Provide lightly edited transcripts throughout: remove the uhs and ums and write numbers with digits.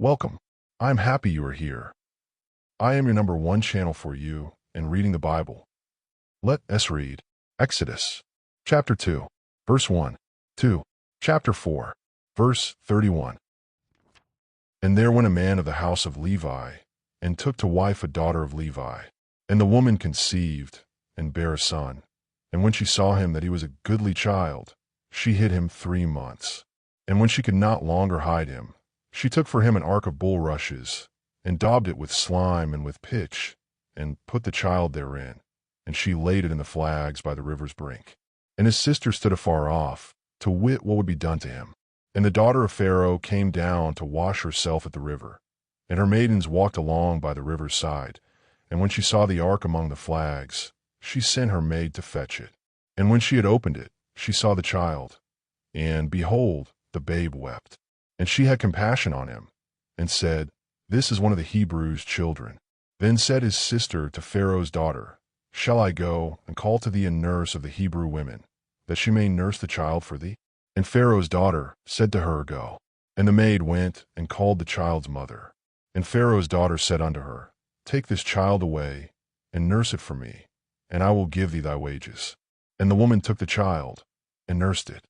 Welcome. I'm happy you are here. I am your number one channel for you in reading the Bible. Let us read Exodus, chapter 2, verse 1, 2, chapter 4, verse 31. And there went a man of the house of Levi, and took to wife a daughter of Levi. And the woman conceived, and bare a son. And when she saw him that he was a goodly child, she hid him 3 months. And when she could not longer hide him, she took for him an ark of bulrushes, and daubed it with slime and with pitch, and put the child therein. And she laid it in the flags by the river's brink. And his sister stood afar off, to wit what would be done to him. And the daughter of Pharaoh came down to wash herself at the river. And her maidens walked along by the river's side. And when she saw the ark among the flags, she sent her maid to fetch it. And when she had opened it, she saw the child. And behold, the babe wept. And she had compassion on him, and said, This is one of the Hebrews' children. Then said his sister to Pharaoh's daughter, Shall I go and call to thee a nurse of the Hebrew women, that she may nurse the child for thee? And Pharaoh's daughter said to her, Go. And the maid went and called the child's mother. And Pharaoh's daughter said unto her, Take this child away, and nurse it for me, and I will give thee thy wages. And the woman took the child, and nursed it.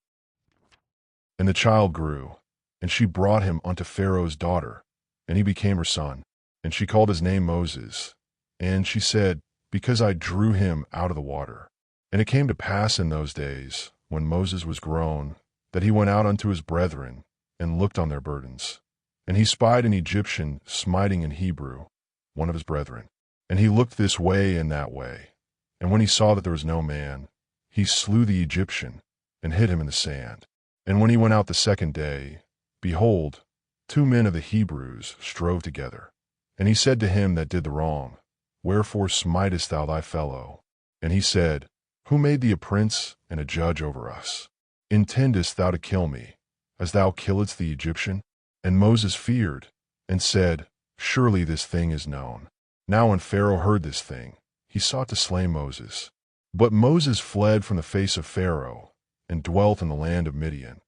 And the child grew, and she brought him unto Pharaoh's daughter, and he became her son. And she called his name Moses. And she said, Because I drew him out of the water. And it came to pass in those days, when Moses was grown, that he went out unto his brethren, and looked on their burdens. And he spied an Egyptian smiting an Hebrew, one of his brethren. And he looked this way and that way. And when he saw that there was no man, he slew the Egyptian, and hid him in the sand. And when he went out the second day, behold, 2 men of the Hebrews strove together. And he said to him that did the wrong, Wherefore smitest thou thy fellow? And he said, Who made thee a prince and a judge over us? Intendest thou to kill me, as thou killedst the Egyptian? And Moses feared, and said, Surely this thing is known. Now when Pharaoh heard this thing, he sought to slay Moses. But Moses fled from the face of Pharaoh, and dwelt in the land of Midian,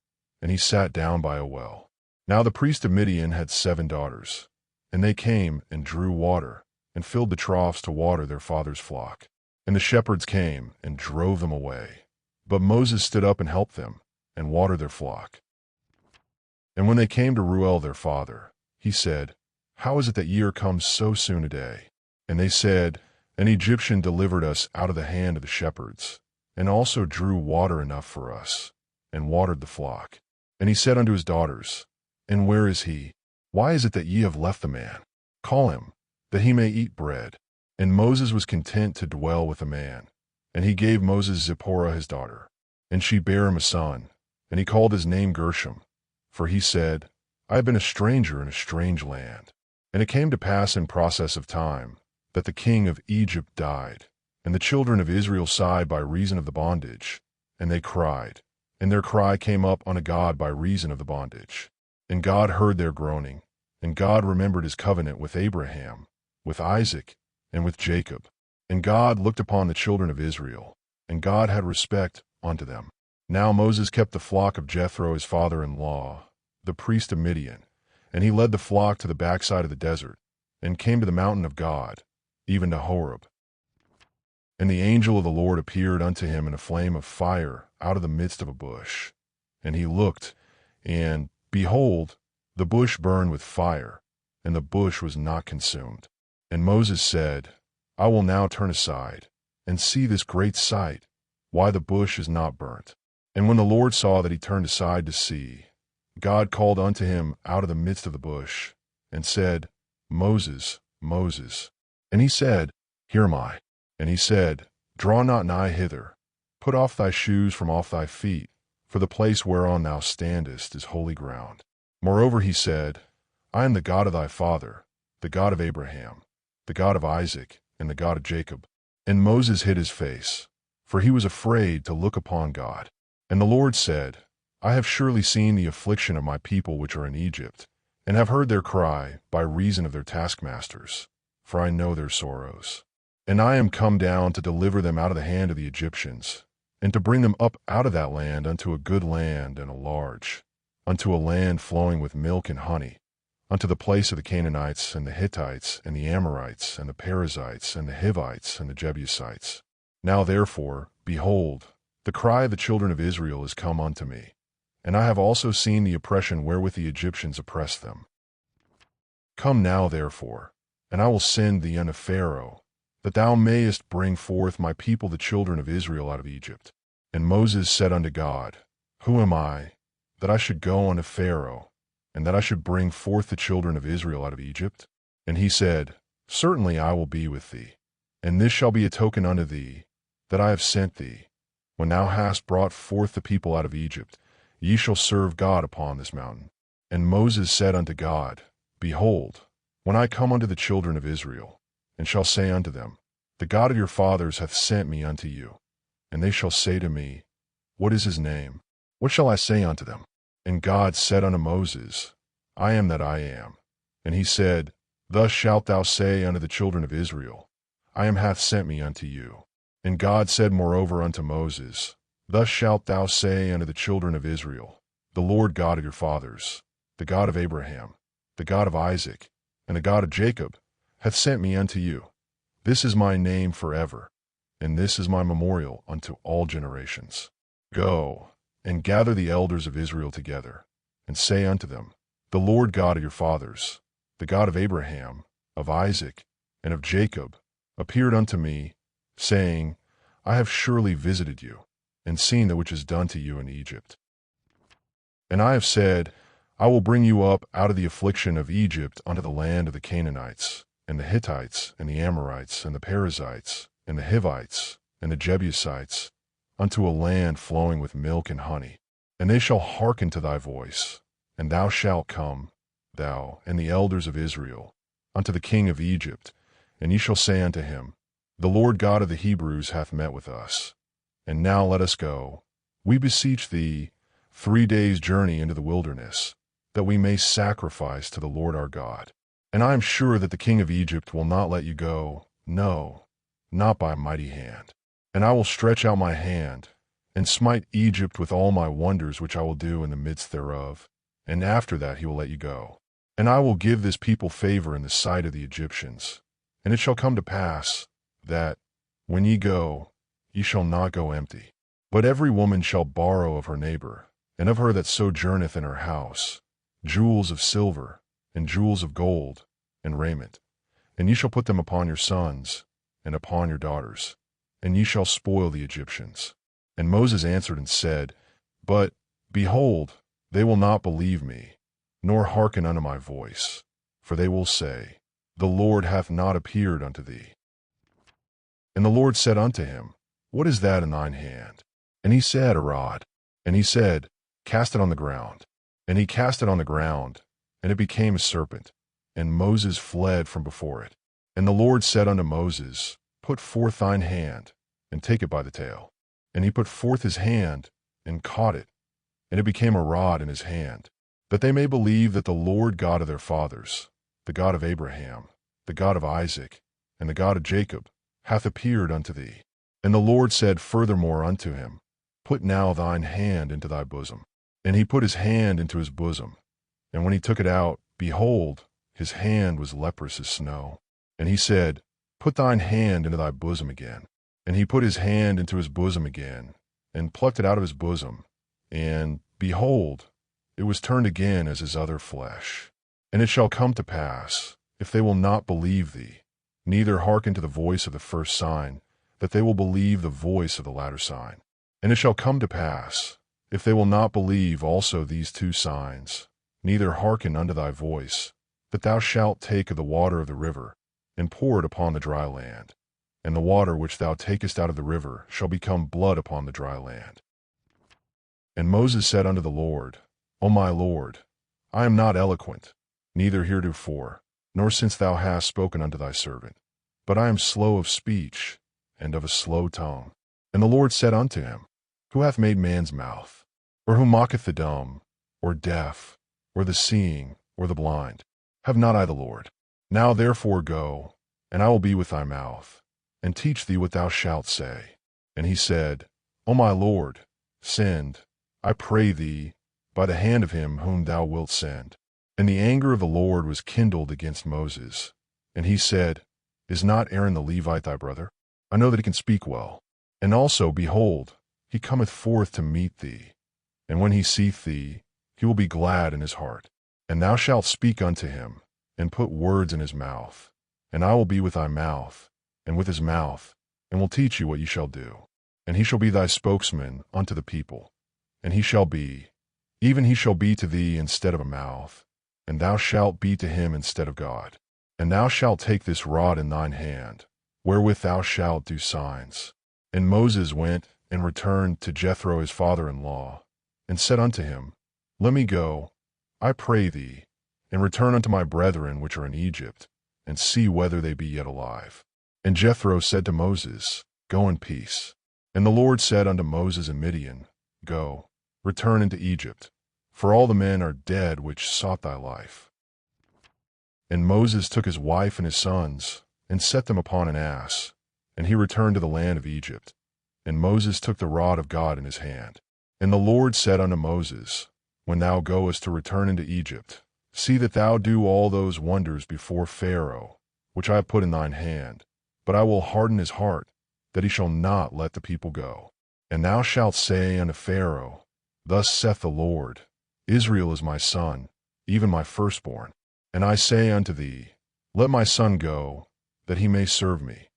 and he sat down by a well. Now the priest of Midian had 7 daughters, and they came and drew water, and filled the troughs to water their father's flock. And the shepherds came and drove them away. But Moses stood up and helped them, and watered their flock. And when they came to Reuel their father, he said, How is it that ye are come so soon a day? And they said, An Egyptian delivered us out of the hand of the shepherds, and also drew water enough for us, and watered the flock. And he said unto his daughters, And where is he? Why is it that ye have left the man? Call him, that he may eat bread. And Moses was content to dwell with the man. And he gave Moses Zipporah his daughter. And she bare him a son, and he called his name Gershom. For he said, I have been a stranger in a strange land. And it came to pass in process of time, that the king of Egypt died. And the children of Israel sighed by reason of the bondage, and they cried. And their cry came up unto God by reason of the bondage. And God heard their groaning, and God remembered his covenant with Abraham, with Isaac, and with Jacob. And God looked upon the children of Israel, and God had respect unto them. Now Moses kept the flock of Jethro his father-in-law, the priest of Midian, and he led the flock to the backside of the desert, and came to the mountain of God, even to Horeb. And the angel of the Lord appeared unto him in a flame of fire out of the midst of a bush. And he looked, and, behold, the bush burned with fire, and the bush was not consumed. And Moses said, I will now turn aside, and see this great sight, why the bush is not burnt. And when the Lord saw that he turned aside to see, God called unto him out of the midst of the bush, and said, Moses, Moses. And he said, Here am I. And he said, Draw not nigh hither. Put off thy shoes from off thy feet, for the place whereon thou standest is holy ground. Moreover he said, I am the God of thy father, the God of Abraham, the God of Isaac, and the God of Jacob. And Moses hid his face, for he was afraid to look upon God. And the Lord said, I have surely seen the affliction of my people which are in Egypt, and have heard their cry by reason of their taskmasters, for I know their sorrows. And I am come down to deliver them out of the hand of the Egyptians, and to bring them up out of that land unto a good land and a large, unto a land flowing with milk and honey, unto the place of the Canaanites, and the Hittites, and the Amorites, and the Perizzites, and the Hivites, and the Jebusites. Now therefore, behold, the cry of the children of Israel is come unto me, and I have also seen the oppression wherewith the Egyptians oppress them. Come now therefore, and I will send thee unto Pharaoh, that thou mayest bring forth my people the children of Israel out of Egypt. And Moses said unto God, Who am I, that I should go unto Pharaoh, and that I should bring forth the children of Israel out of Egypt? And he said, Certainly I will be with thee, and this shall be a token unto thee, that I have sent thee. When thou hast brought forth the people out of Egypt, ye shall serve God upon this mountain. And Moses said unto God, Behold, when I come unto the children of Israel, and shall say unto them, The God of your fathers hath sent me unto you, and they shall say to me, What is his name? What shall I say unto them? And God said unto Moses, I am that I am. And he said, Thus shalt thou say unto the children of Israel, I am hath sent me unto you. And God said moreover unto Moses, Thus shalt thou say unto the children of Israel, The Lord God of your fathers, the God of Abraham, the God of Isaac, and the God of Jacob, hath sent me unto you. This is my name forever, and this is my memorial unto all generations. Go, and gather the elders of Israel together, and say unto them, The Lord God of your fathers, the God of Abraham, of Isaac, and of Jacob, appeared unto me, saying, I have surely visited you, and seen that which is done to you in Egypt. And I have said, I will bring you up out of the affliction of Egypt unto the land of the Canaanites, and the Hittites, and the Amorites, and the Perizzites, and the Hivites, and the Jebusites, unto a land flowing with milk and honey. And they shall hearken to thy voice, and thou shalt come, thou and the elders of Israel, unto the king of Egypt, and ye shall say unto him, The Lord God of the Hebrews hath met with us. And now let us go, we beseech thee, 3 days' journey into the wilderness, that we may sacrifice to the Lord our God. And I am sure that the king of Egypt will not let you go, no, not by a mighty hand. And I will stretch out my hand, and smite Egypt with all my wonders which I will do in the midst thereof, and after that he will let you go. And I will give this people favor in the sight of the Egyptians. And it shall come to pass, that, when ye go, ye shall not go empty. But every woman shall borrow of her neighbor, and of her that sojourneth in her house, jewels of silver, and jewels of gold, and raiment. And ye shall put them upon your sons, and upon your daughters, and ye shall spoil the Egyptians. And Moses answered and said, But, behold, they will not believe me, nor hearken unto my voice. For they will say, The Lord hath not appeared unto thee. And the Lord said unto him, What is that in thine hand? And he said, A rod. And he said, Cast it on the ground. And he cast it on the ground, and it became a serpent. And Moses fled from before it. And the Lord said unto Moses, Put forth thine hand, and take it by the tail. And he put forth his hand, and caught it, and it became a rod in his hand, that they may believe that the Lord God of their fathers, the God of Abraham, the God of Isaac, and the God of Jacob, hath appeared unto thee. And the Lord said furthermore unto him, Put now thine hand into thy bosom. And he put his hand into his bosom, and when he took it out, behold, his hand was leprous as snow. And he said, Put thine hand into thy bosom again. And he put his hand into his bosom again, and plucked it out of his bosom, and, behold, it was turned again as his other flesh. And it shall come to pass, if they will not believe thee, neither hearken to the voice of the first sign, that they will believe the voice of the latter sign. And it shall come to pass, if they will not believe also these 2 signs, neither hearken unto thy voice, that thou shalt take of the water of the river, and pour it upon the dry land. And the water which thou takest out of the river shall become blood upon the dry land. And Moses said unto the Lord, O my Lord, I am not eloquent, neither heretofore, nor since thou hast spoken unto thy servant, but I am slow of speech, and of a slow tongue. And the Lord said unto him, Who hath made man's mouth? Or who mocketh the dumb, or deaf, or the seeing, or the blind? Have not I the Lord? Now therefore go, and I will be with thy mouth, and teach thee what thou shalt say. And he said, O my Lord, send, I pray thee, by the hand of him whom thou wilt send. And the anger of the Lord was kindled against Moses. And he said, Is not Aaron the Levite thy brother? I know that he can speak well. And also, behold, he cometh forth to meet thee. And when he seeth thee, he will be glad in his heart. And thou shalt speak unto him, and put words in his mouth. And I will be with thy mouth, and with his mouth, and will teach you what ye shall do. And he shall be thy spokesman unto the people. And he shall be, even he shall be to thee instead of a mouth, and thou shalt be to him instead of God. And thou shalt take this rod in thine hand, wherewith thou shalt do signs. And Moses went and returned to Jethro his father-in-law, and said unto him, Let me go, I pray thee, and return unto my brethren which are in Egypt, and see whether they be yet alive. And Jethro said to Moses, Go in peace. And the Lord said unto Moses in Midian, Go, return into Egypt, for all the men are dead which sought thy life. And Moses took his wife and his sons, and set them upon an ass, and he returned to the land of Egypt. And Moses took the rod of God in his hand. And the Lord said unto Moses, When thou goest to return into Egypt, see that thou do all those wonders before Pharaoh, which I have put in thine hand. But I will harden his heart, that he shall not let the people go. And thou shalt say unto Pharaoh, Thus saith the Lord, Israel is my son, even my firstborn. And I say unto thee, Let my son go, that he may serve me.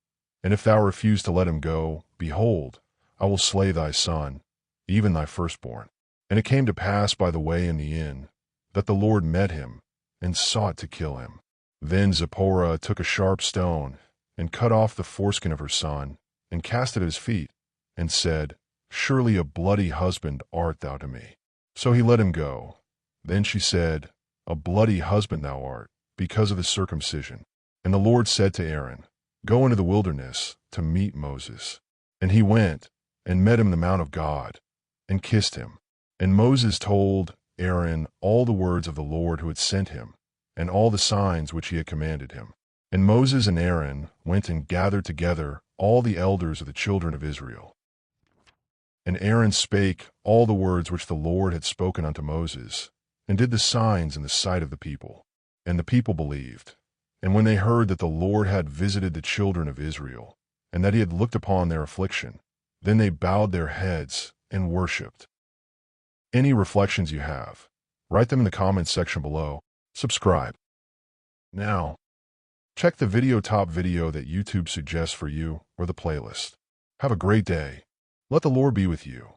And if thou refuse to let him go, behold, I will slay thy son, even thy firstborn. And it came to pass by the way in the inn, that the Lord met him, and sought to kill him. Then Zipporah took a sharp stone, and cut off the foreskin of her son, and cast it at his feet, and said, Surely a bloody husband art thou to me. So he let him go. Then she said, A bloody husband thou art, because of the circumcision. And the Lord said to Aaron, Go into the wilderness to meet Moses. And he went, and met him in the mount of God, and kissed him. And Moses told Aaron all the words of the Lord who had sent him, and all the signs which he had commanded him. And Moses and Aaron went and gathered together all the elders of the children of Israel. And Aaron spake all the words which the Lord had spoken unto Moses, and did the signs in the sight of the people. And the people believed. And when they heard that the Lord had visited the children of Israel, and that he had looked upon their affliction, then they bowed their heads and worshipped. Any reflections you have, write them in the comments section below. Subscribe. Now, check the top video that YouTube suggests for you or the playlist. Have a great day. Let the Lord be with you.